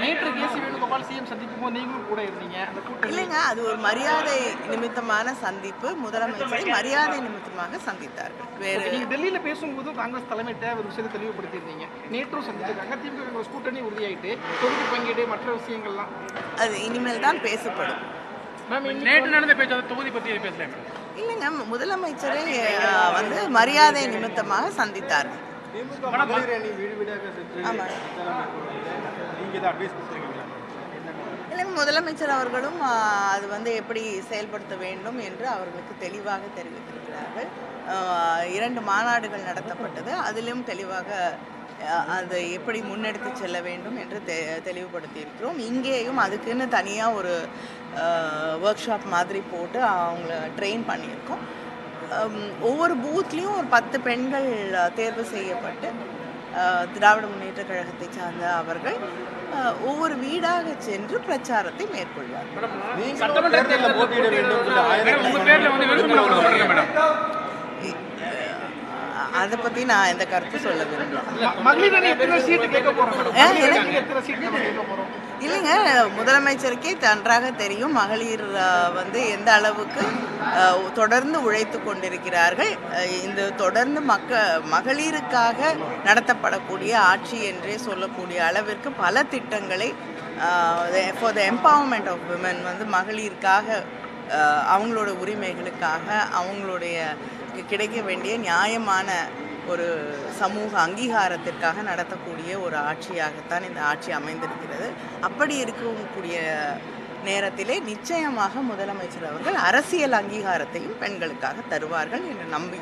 நேற்று கேசி வேணுகோபால் சிஎம் சந்திக்கும் போது நீங்களும் கூட இருந்தீங்க. அந்த கூட்டம் இல்லைங்க, அது ஒரு மரியாதை நிமித்தமான சந்திப்பு. முதலமைச்சரை மரியாதை நிமித்தமாக சந்தித்தார்கள். வேறு நீங்க டெல்லியில பேசும்போது காங்கிரஸ் தலைமையிட்ட ஒரு விஷயத்தை தெளிவுபடுத்தியிருந்தீங்க. நேற்றும் சந்திச்சிருக்காங்க. திமுக கூட்டணி உறுதியாயிட்டு தொகுதி பங்கீடு மற்ற விஷயங்கள்லாம் அது இனிமேல் தான் பேசப்படும். நேற்று நடந்த பேச்சு தொகுதி பற்றி பேசலாம். இல்லைங்க, முதலமைச்சரை மரியாதை நிமித்தமாக சந்தித்தார்கள். இல்லை, முதலமைச்சர் அவர்களும் அது எப்படி செயல்படுத்த வேண்டும் என்று அவர்களுக்கு தெளிவாக தெரிவித்திருக்கிறார்கள். 2 மாநாடுகள் நடத்தப்பட்டது, அதிலும் தெளிவாக அதை எப்படி முன்னெடுத்து செல்ல வேண்டும் என்று தெளிவுபடுத்தி இருக்கிறோம். இங்கேயும் அதுக்குன்னு தனியாக ஒரு ஒர்க் ஷாப் மாதிரி போட்டு அவங்கள ட்ரெயின் பண்ணியிருக்கோம். ஒவ்வொரு பூத்லேயும் ஒரு 10 பெண்கள் தேர்வு செய்யப்பட்டு திராவிட முன்னேற்ற கழகத்தை சார்ந்த அவர்கள் ஒவ்வொரு வீடாக சென்று பிரச்சாரத்தை மேற்கொள்வார். அதை பற்றி நான் எந்த கருத்து சொல்ல விரும்பல. இல்லைங்க, முதலமைச்சருக்கே நன்றாக தெரியும் மகளிர் எந்த அளவுக்கு தொடர்ந்து உழைத்து கொண்டிருக்கிறார்கள். இந்த தொடர்ந்து மகளிருக்காக நடத்தப்படக்கூடிய ஆட்சி என்றே சொல்லக்கூடிய அளவிற்கு பல திட்டங்களை for the empowerment of women மகளிருக்காக, அவங்களோட உரிமைகளுக்காக, அவங்களுடைய கிடைக்க வேண்டிய நியாயமான ஒரு சமூக அங்கீகாரத்திற்காக நடத்தக்கூடிய ஒரு ஆட்சியாகத்தான் இந்த ஆட்சி அமைந்திருக்கிறது. அப்படி இருக்கக்கூடிய நேரத்திலே நிச்சயமாக முதலமைச்சர் அவர்கள் அரசியல் அங்கீகாரத்தையும் பெண்களுக்காக தருவார்கள் என்று நம்பி